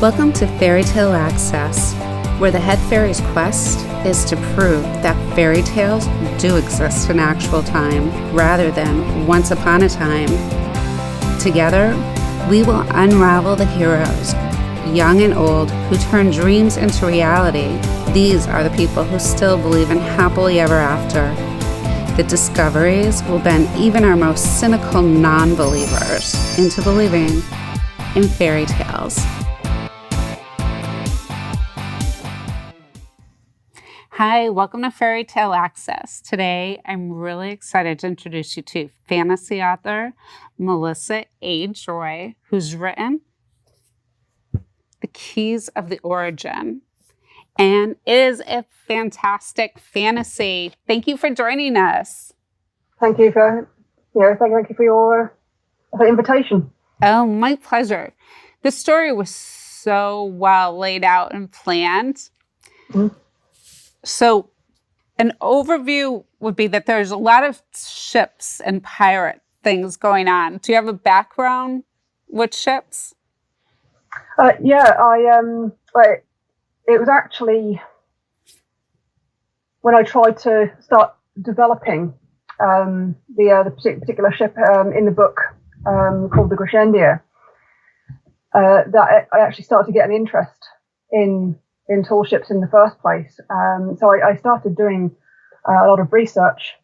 Welcome to Fairy Tale Access, where the head fairy's quest is to prove that fairy tales do exist in actual time rather than once upon a time. Together, we will unravel the heroes, young and old, who turn dreams into reality. These are the people who still believe in happily ever after. The discoveries will bend even our most cynical non-believers into believing in fairy tales. Hi, welcome to Fairy Tale Access. Today, I'm really excited to introduce you to fantasy author Melissa A. Joy, who's written The Keys of the Origin, and it is a fantastic fantasy. Thank you for joining us. Thank you for your invitation. Oh, my pleasure. The story was so well laid out and planned. Mm-hmm. So an overview would be that there's a lot of ships and pirate things going on. Do you have a background with ships? It was actually when I tried to start developing the particular ship in the book called the Crescendia, that I actually started to get an interest in tall ships in the first place. So I started doing a lot of research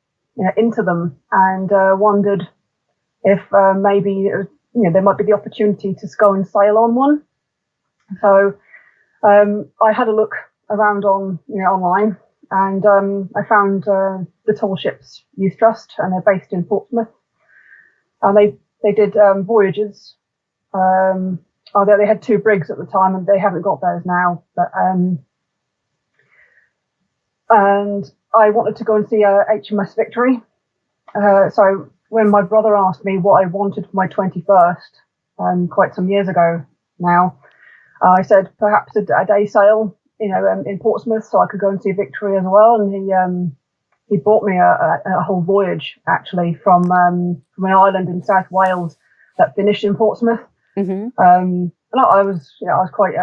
into them and wondered if maybe there might be the opportunity to go and sail on one. So I had a look around online, and I found the Tall Ships Youth Trust, and they're based in Portsmouth. And they did voyages. Although they had 2 brigs at the time, and they haven't got those now. But and I wanted to go and see HMS Victory. So when my brother asked me what I wanted for my 21st, quite some years ago now, I said perhaps a day sail, in Portsmouth, so I could go and see Victory as well. And he bought me a whole voyage actually from an island in South Wales that finished in Portsmouth. Mm-hmm. And I was quite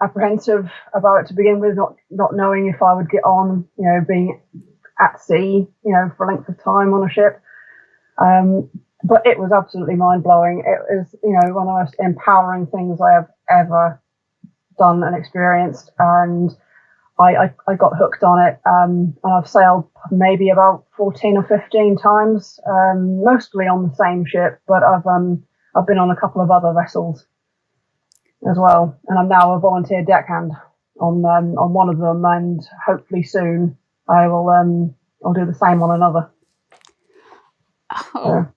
apprehensive about it to begin with, not knowing if I would get on, being at sea, for a length of time on a ship. But it was absolutely mind blowing. It was, one of the most empowering things I have ever done and experienced, and I got hooked on it. And I've sailed maybe about 14 or 15 times, mostly on the same ship, but I've been on a couple of other vessels as well, and I'm now a volunteer deckhand on one of them, and hopefully soon I will I'll do the same on another. Oh,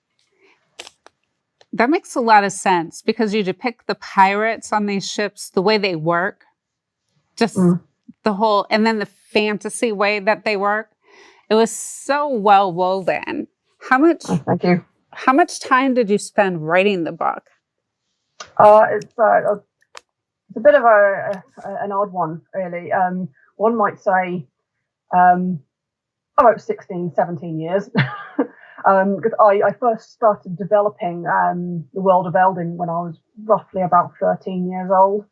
that makes a lot of sense, because you depict the pirates on these ships, the way they work, just the whole, and then the fantasy way that they work. It was so well woven. Thank you. How much time did you spend writing the book? It's a bit of an odd one, really. One might say about 16, 17 years. Because I first started developing the world of Eldin when I was roughly about 13 years old.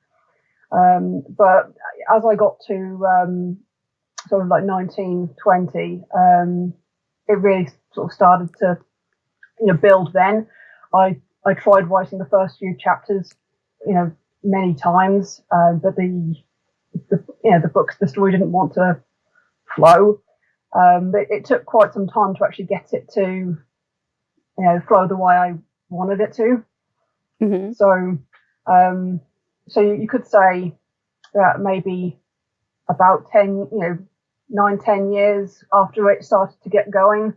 But as I got to sort of like 19, 20, it really sort of started to build then. I tried writing the first few chapters, many times, but the story didn't want to flow. But it took quite some time to actually get it to, flow the way I wanted it to. Mm-hmm. So you could say that maybe about 9-10 years after it started to get going.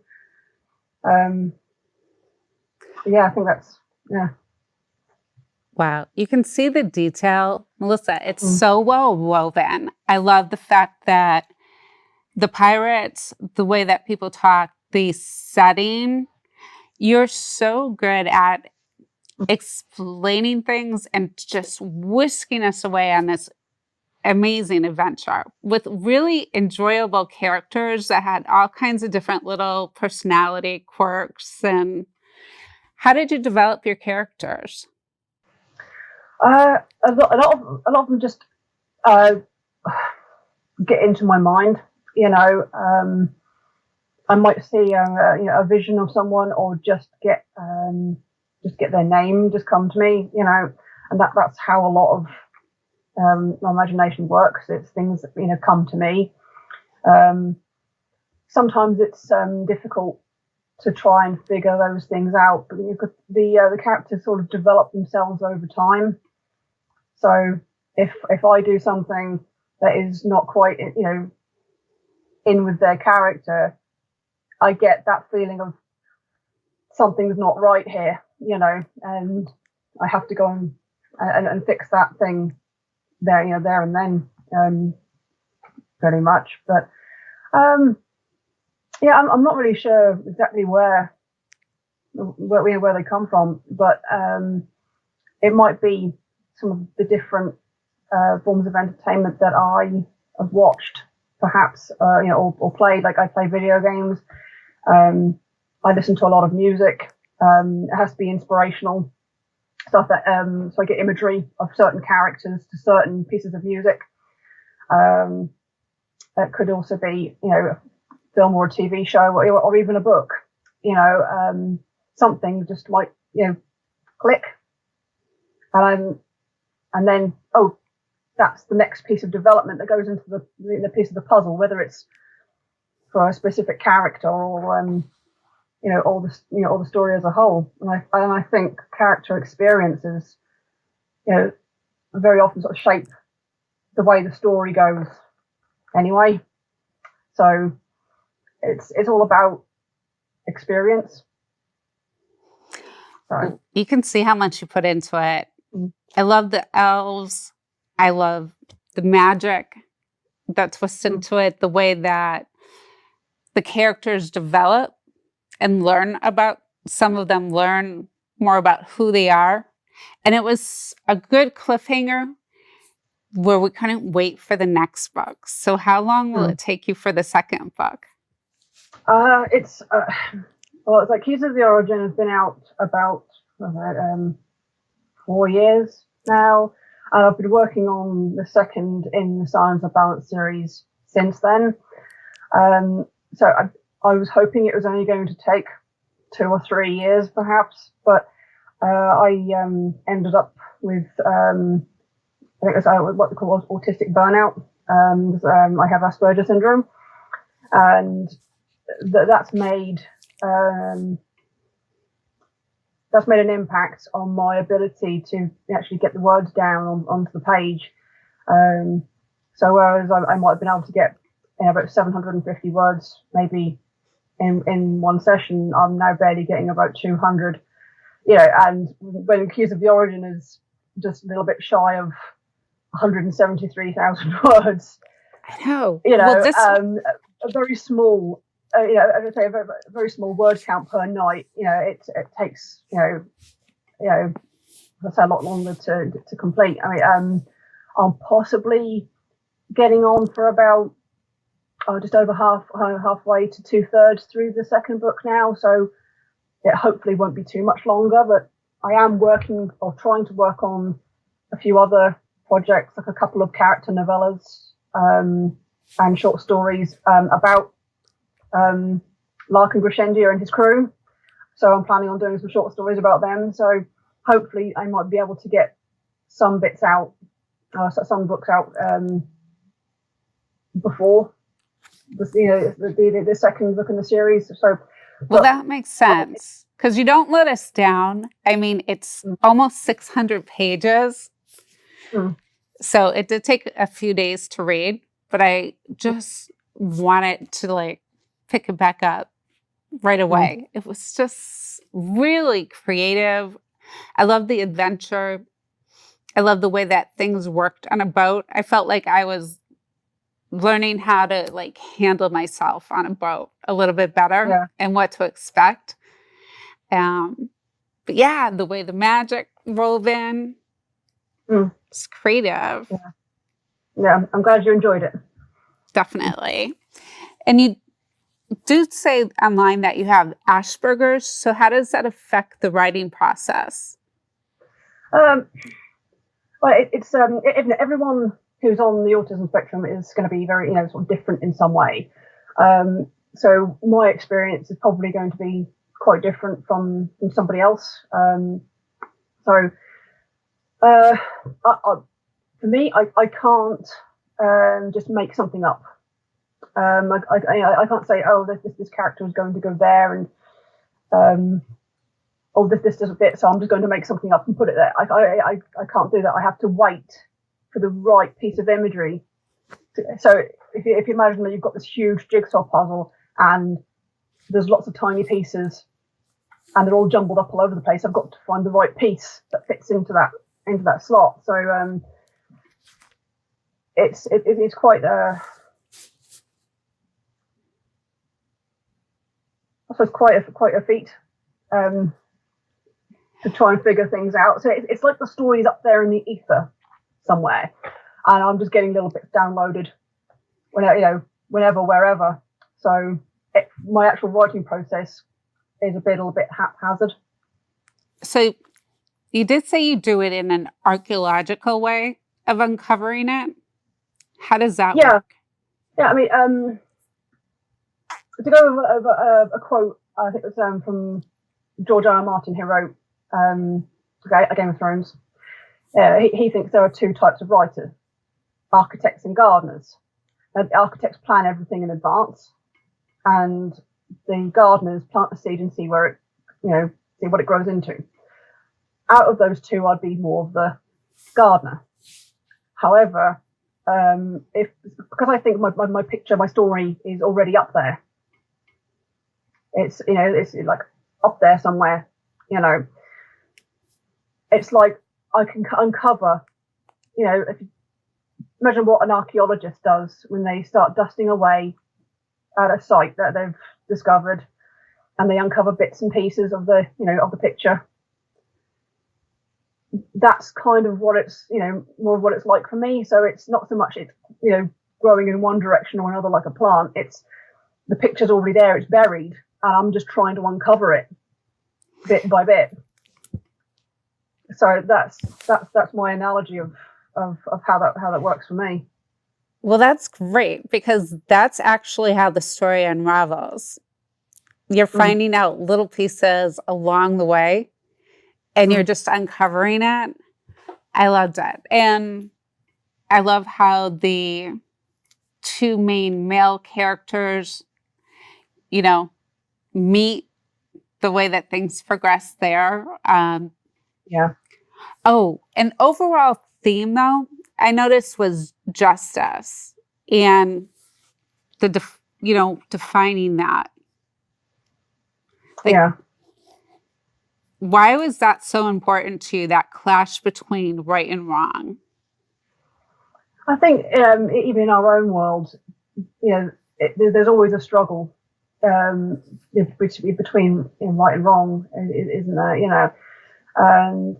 I think that's, yeah. Wow. You can see the detail, Melissa. It's so well woven. I love the fact that the pirates, the way that people talk, the setting, you're so good at explaining things and just whisking us away on this amazing adventure with really enjoyable characters that had all kinds of different little personality quirks. And how did you develop your characters? A lot of them just uh, get into my mind. I might see a vision of someone, or just get their name just come to me. And that's how a lot of my imagination works. It's things that come to me. Sometimes it's difficult to try and figure those things out, but the characters sort of develop themselves over time. So if I do something that is not quite in with their character, I get that feeling of something's not right here, and I have to go and fix that thing there, there and then, pretty much. But yeah, I'm not really sure exactly where they come from, but it might be some of the different forms of entertainment that I have watched, perhaps, or played. Like, I play video games. I listen to a lot of music. It has to be inspirational stuff that so I get imagery of certain characters to certain pieces of music. It could also be a film or a TV show, or even a book. Something just like click, and then that's the next piece of development that goes into the piece of the puzzle, whether it's for a specific character or all the story as a whole. And I think character experiences very often sort of shape the way the story goes anyway. So it's all about experience. So you can see how much you put into it. I love the elves. I love the magic that twists into it, the way that the characters develop and some of them learn more about who they are. And it was a good cliffhanger where we couldn't wait for the next book. So how long will it take you for the second book? It's like Keys of the Origin has been out about 4 years now. And I've been working on the second in the Science of Balance series since then. So I was hoping it was only going to take 2 or 3 years, perhaps, but I ended up with I think it's what they call autistic burnout. I have Asperger's syndrome, and that's made an impact on my ability to actually get the words down onto the page. So whereas I might have been able to get about 750 words maybe in one session, I'm now barely getting about 200. And when Keys of the Origin is just a little bit shy of 173,000 words. I know. A very small, as I say, a very, very small word count per night. It takes, that's a lot longer to complete. I mean, I'm possibly getting on for about just over halfway to 2/3 through the second book now. So it hopefully won't be too much longer. But I am working or trying to work on a few other projects, like a couple of character novellas and short stories about Larkin Crescendia and his crew. So I'm planning on doing some short stories about them. So hopefully I might be able to get some bits out, some books out before the second book in the series. So, well, that makes sense, because you don't let us down. I mean, it's almost 600 pages. So it did take a few days to read, but I just wanted to pick it back up right away. It was just really creative. I love the adventure. I love the way that things worked on a boat. I felt like I was learning how to handle myself on a boat a little bit better and what to expect. But yeah, the way the magic wove in, it's creative. Yeah, I'm glad you enjoyed it. Definitely. And you do say online that you have Asperger's. So how does that affect the writing process? Well, everyone who's on the autism spectrum is going to be very, sort of different in some way. So my experience is probably going to be quite different from somebody else. For me, I can't just make something up. I can't say, oh, this character is going to go there, and oh, this doesn't fit, so I'm just going to make something up and put it there. I can't do that. I have to wait for the right piece of imagery. So if you imagine that you've got this huge jigsaw puzzle and there's lots of tiny pieces and they're all jumbled up all over the place, I've got to find the right piece that fits into that slot. So it's quite I suppose quite a feat to try and figure things out. So it's like the story's up there in the ether somewhere, and I'm just getting little bits downloaded whenever, wherever. So my actual writing process is a little bit haphazard. So you did say you do it in an archaeological way of uncovering it. How does that work? Yeah, I mean, to go over a quote, I think it was from George R. R. Martin, who wrote Game of Thrones. He thinks there are two types of writers: architects and gardeners. The architects plan everything in advance, and the gardeners plant the seed and see where it, see what it grows into. Out of those two, I'd be more of the gardener. However, because I think my picture, my story is already up there. It's like up there somewhere. It's like I can uncover. If you imagine what an archaeologist does when they start dusting away at a site that they've discovered, and they uncover bits and pieces of the picture. That's kind of what it's more of what it's like for me. So it's not so much it's growing in one direction or another like a plant. It's the picture's already there, it's buried, and I'm just trying to uncover it bit by bit. So that's my analogy of how that works for me. Well, that's great, because that's actually how the story unravels. You're finding out little pieces along the way, and you're just uncovering it. I loved it. And I love how the two main male characters, meet, the way that things progress there. Yeah. Oh, an overall theme, though, I noticed was justice and defining that. Yeah. Why was that so important to you, that clash between right and wrong? I think even in our own world, there's always a struggle between right and wrong, isn't there? And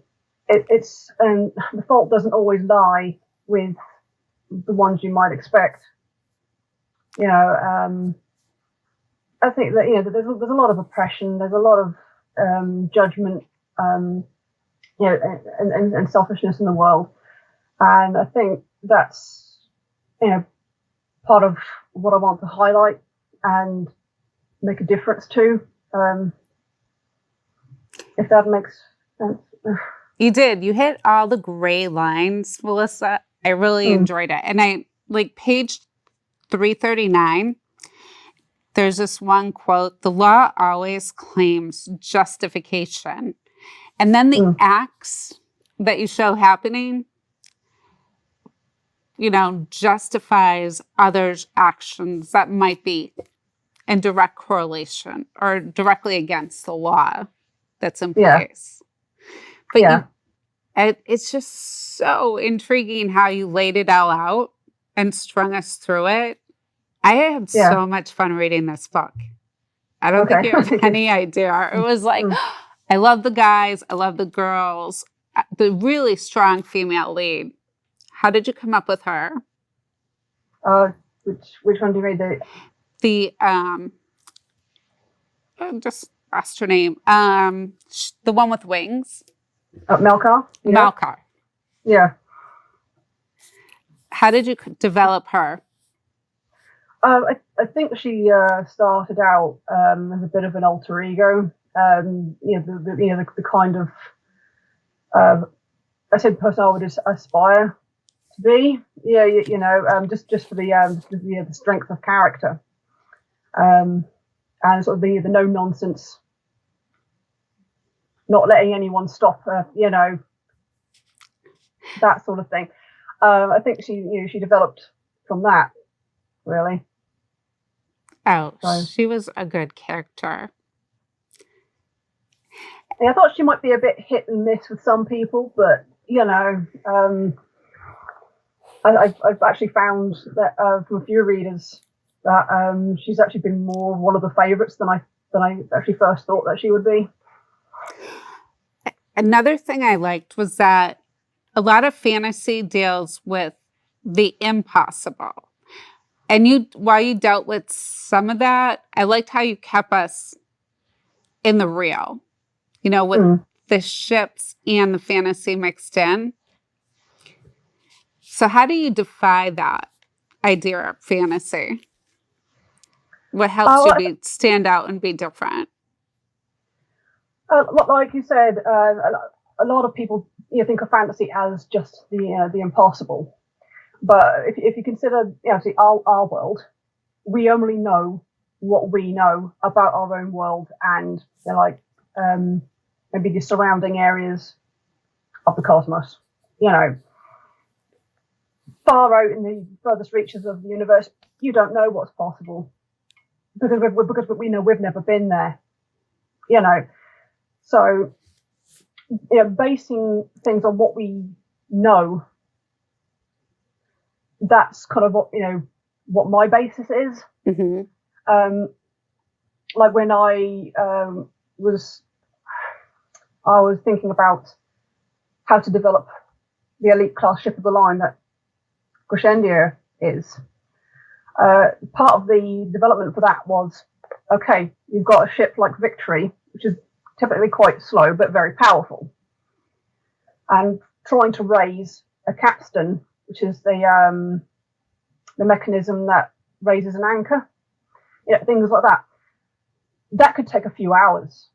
and the fault doesn't always lie with the ones you might expect. I think that there's a lot of oppression. There's a lot of judgment, and selfishness in the world, and I think that's part of what I want to highlight and make a difference to. If that makes sense. You did. You hit all the gray lines, Melissa. I really enjoyed it. And I page 339. There's this one quote: "The law always claims justification." And then the acts that you show happening, justifies others' actions that might be in direct correlation or directly against the law that's in place. But it's just so intriguing how you laid it all out and strung us through it. I had so much fun reading this book. I don't think you have any idea. It was like, I love the guys, I love the girls, the really strong female lead. How did you come up with her? Which one do you read? I just lost her name. The one with wings. Melkar? Melkar. Yeah. How did you develop her? I think she started out as a bit of an alter ego. The kind of I said person I would aspire to be. Yeah, just for the strength of character, and sort of the no nonsense, not letting anyone stop her. That sort of thing. I think she developed from that, really. Oh, she was a good character. I thought she might be a bit hit and miss with some people, but I've actually found that from a few readers that she's actually been more one of the favourites than I actually first thought that she would be. Another thing I liked was that a lot of fantasy deals with the impossible. And while you dealt with some of that, I liked how you kept us in the real, with the ships and the fantasy mixed in. So how do you defy that idea of fantasy? What helps you stand out and be different? Like you said, a lot of people think of fantasy as just the impossible. But if you consider, our world, we only know what we know about our own world and maybe the surrounding areas of the cosmos. Far out in the furthest reaches of the universe, you don't know what's possible because we know we've never been there. So basing things on what we know. That's kind of what my basis is. Mm-hmm. Like when I was thinking about how to develop the elite class ship of the line that Crescendia is. Part of the development for that was, okay, you've got a ship like Victory, which is typically quite slow but very powerful, and trying to raise a capstan, which is the mechanism that raises an anchor, things like that. That could take a few hours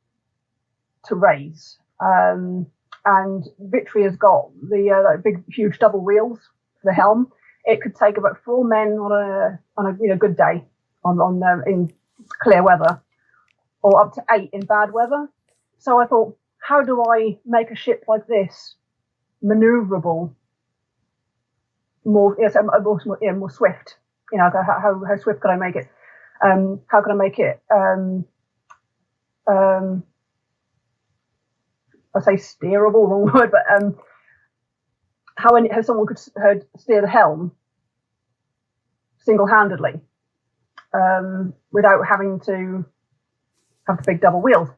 to raise. And Victory has got the big, huge double wheels for the helm. It could take about 4 men on a good day, in clear weather, or up to 8 in bad weather. So I thought, how do I make a ship like this maneuverable? More swift. How swift could I make it? How can I make it? I say steerable, wrong word, but how someone could steer the helm single-handedly without having to have the big double wheels,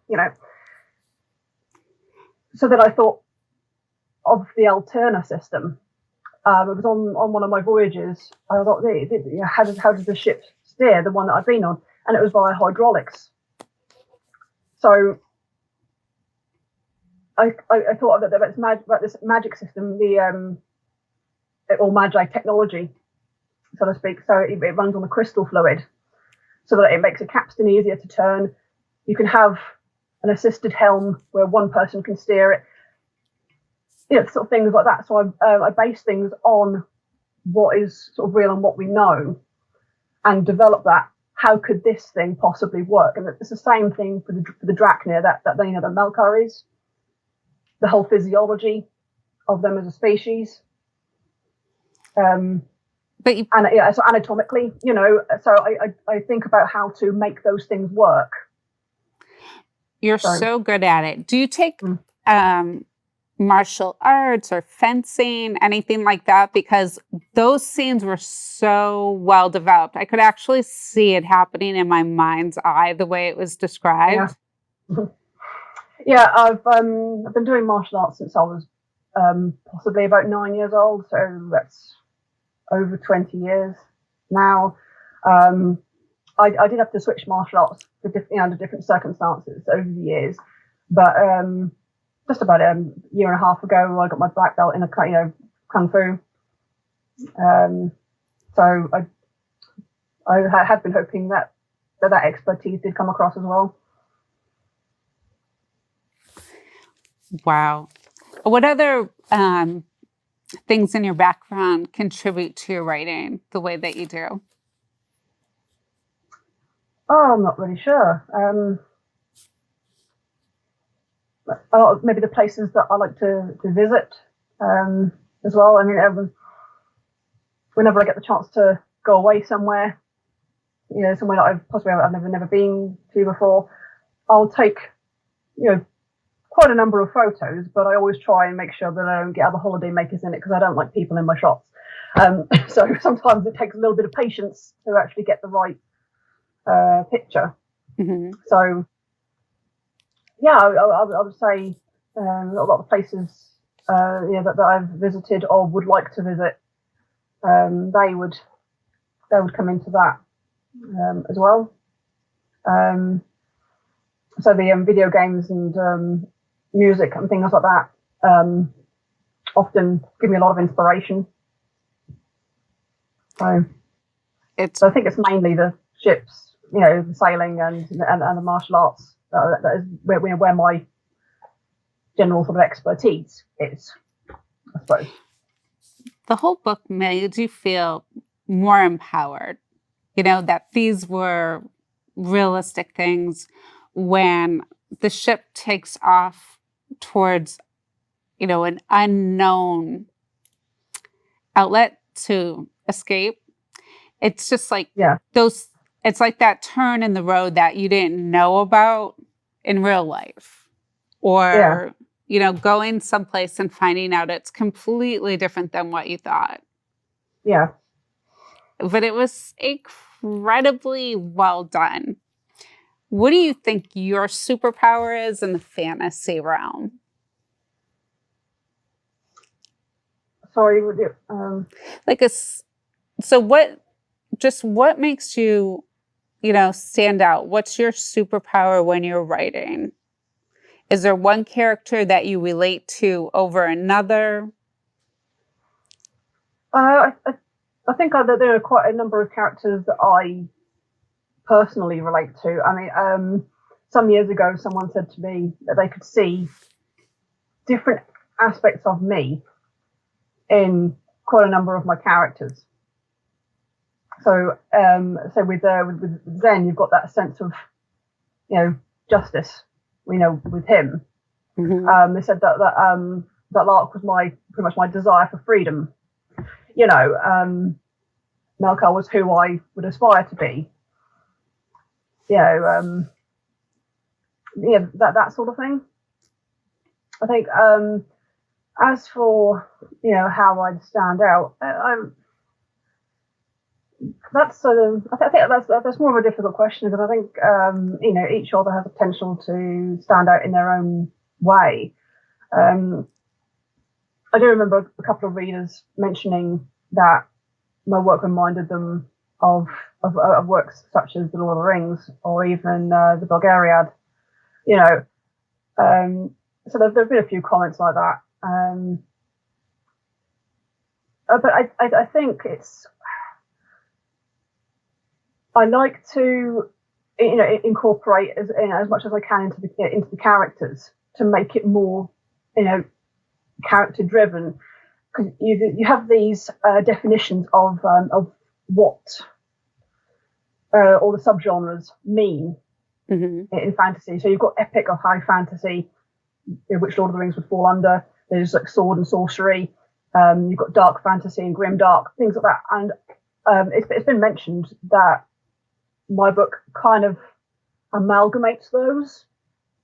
So that I thought of the Alterna system. It was on one of my voyages. I thought, how does the ship steer, the one that I've been on? And it was via hydraulics. So I thought about this magic system, or magi technology, so to speak. So it runs on a crystal fluid, so that it makes a capstan easier to turn. You can have an assisted helm where one person can steer it. Sort of things like that. So I base things on what is sort of real and what we know, and develop that. How could this thing possibly work? And it's the same thing for the Drachnir, that the Melkar is. The whole physiology of them as a species. So anatomically, so I think about how to make those things work. You're so good at it. Do you take martial arts or fencing, anything like that? Because those scenes were so well developed. I could actually see it happening in my mind's eye, the way it was described. Yeah. Yeah, I've been doing martial arts since I was possibly about 9 years old, so that's over 20 years now. I did have to switch martial arts under different circumstances over the years, but just about a year and a half ago, I got my black belt in kung fu, So I had been hoping that expertise did come across as well. Wow. What other things in your background contribute to your writing the way that you do? Oh, I'm not really sure. Maybe the places that I like to visit as well. I mean, whenever I get the chance to go away somewhere, somewhere that I've never been to before, I'll take, quite a number of photos, but I always try and make sure that I don't get other holiday makers in it because I don't like people in my shots. So sometimes it takes a little bit of patience to actually get the right picture. Mm-hmm. So, yeah, I would say a lot of places that I've visited or would like to visit, they would come into that as well. So the video games and music and things like that often give me a lot of inspiration. So I think it's mainly the ships, the sailing and the martial arts that is where my general sort of expertise is, I suppose. The whole book made you feel more empowered, that these were realistic things when the ship takes off towards, an unknown outlet to escape. It's just like it's like that turn in the road that you didn't know about in real life, or, going someplace and finding out it's completely different than what you thought. Yeah. But it was incredibly well done. What do you think your superpower is in the fantasy realm? Sorry, would you? So what makes you, stand out? What's your superpower when you're writing? Is there one character that you relate to over another? I think that there are quite a number of characters that I personally relate to. I mean, some years ago, someone said to me that they could see different aspects of me in quite a number of my characters. So with Zen, you've got that sense of, justice, with him. Mm-hmm. They said that Lark was pretty much my desire for freedom. Melkar was who I would aspire to be. That sort of thing. I think as for how I'd stand out, that's I think that's more of a difficult question because I think each author has the potential to stand out in their own way. I do remember a couple of readers mentioning that my work reminded them of works such as The Lord of the Rings or even the Bulgariad. So there've been a few comments like that. But I think I like to incorporate as much as I can into the characters to make it more character driven, because you have these definitions of what all the subgenres mean in fantasy. So you've got epic or high fantasy, which Lord of the Rings would fall under. There's like sword and sorcery. You've got dark fantasy and grim dark, things like that. And it's been mentioned that my book kind of amalgamates those.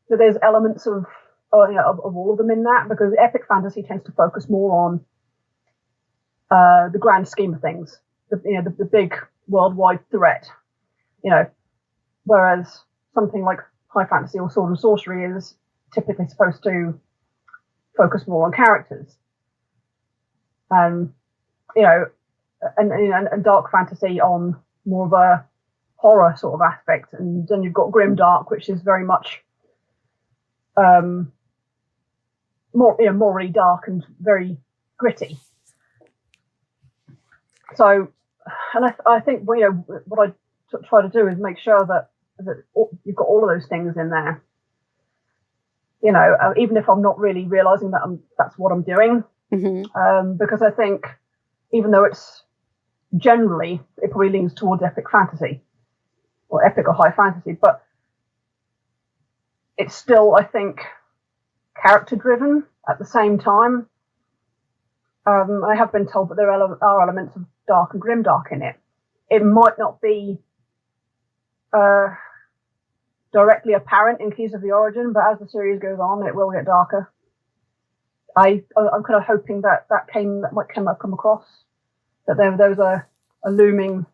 So there's elements of all of them in that, because epic fantasy tends to focus more on the grand scheme of things, the big worldwide threat, whereas something like high fantasy or sword and sorcery is typically supposed to focus more on characters, and dark fantasy on more of a horror sort of aspect, and then you've got grim dark, which is very much morally dark and very gritty. So, and I think what I try to do is make sure that you've got all of those things in there. Even if I'm not really realizing that that's what I'm doing, because I think even though it's generally it probably leans towards epic fantasy or epic or high fantasy, but it's still, I think, character driven at the same time. I have been told that there are elements of dark and grimdark in it. It might not be directly apparent in Keys of the Origin, but as the series goes on, it will get darker. I'm kind of hoping that might come across, that there was a looming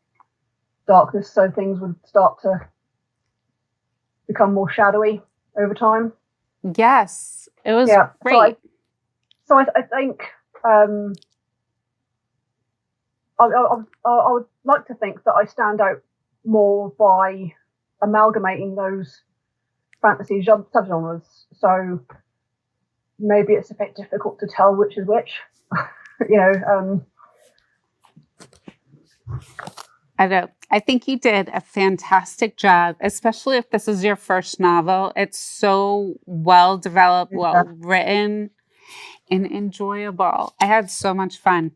darkness, so things would start to become more shadowy over time. Yes, it was great. So I think I would like to think that I stand out more by amalgamating those fantasy subgenres. So maybe it's a bit difficult to tell which is which. I know. I think you did a fantastic job, especially if this is your first novel. It's so well developed, well written, and enjoyable. I had so much fun.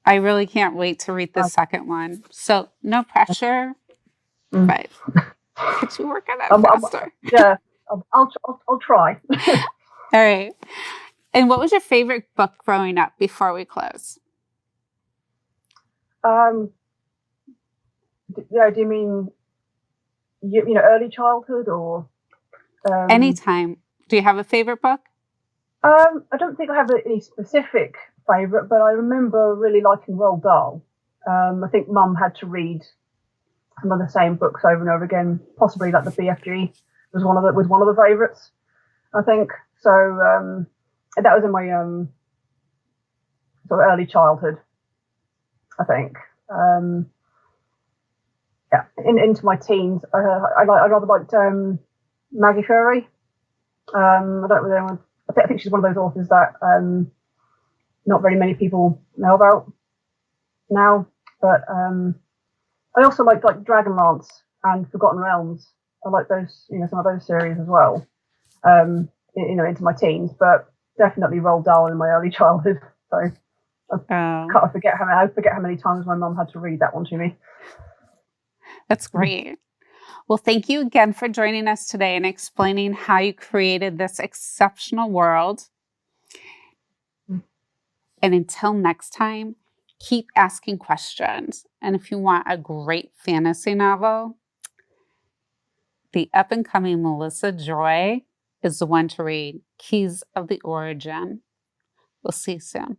I really can't wait to read the second one. So no pressure, but could you work on that faster? I'll try. All right. And what was your favorite book growing up before we close? Do you mean early childhood or anytime? Do you have a favorite book? I don't think I have any specific favourite, but I remember really liking Roald Dahl. I think Mum had to read some of the same books over and over again. Possibly like the BFG was one of the favourites, I think. So that was in my sort of early childhood, I think. Into my teens, I rather liked Maggie Furry. I don't know whether anyone. I think she's one of those authors that not very many people know about now. But I also liked like Dragonlance and Forgotten Realms. I like those, some of those series as well. Into my teens, but definitely Roald Dahl in my early childhood. So I forget how many times my mum had to read that one to me. That's great. Well, thank you again for joining us today and explaining how you created this exceptional world. And until next time, keep asking questions. And if you want a great fantasy novel, the up-and-coming Melissa Joy is the one to read. Keys of the Origin. We'll see you soon.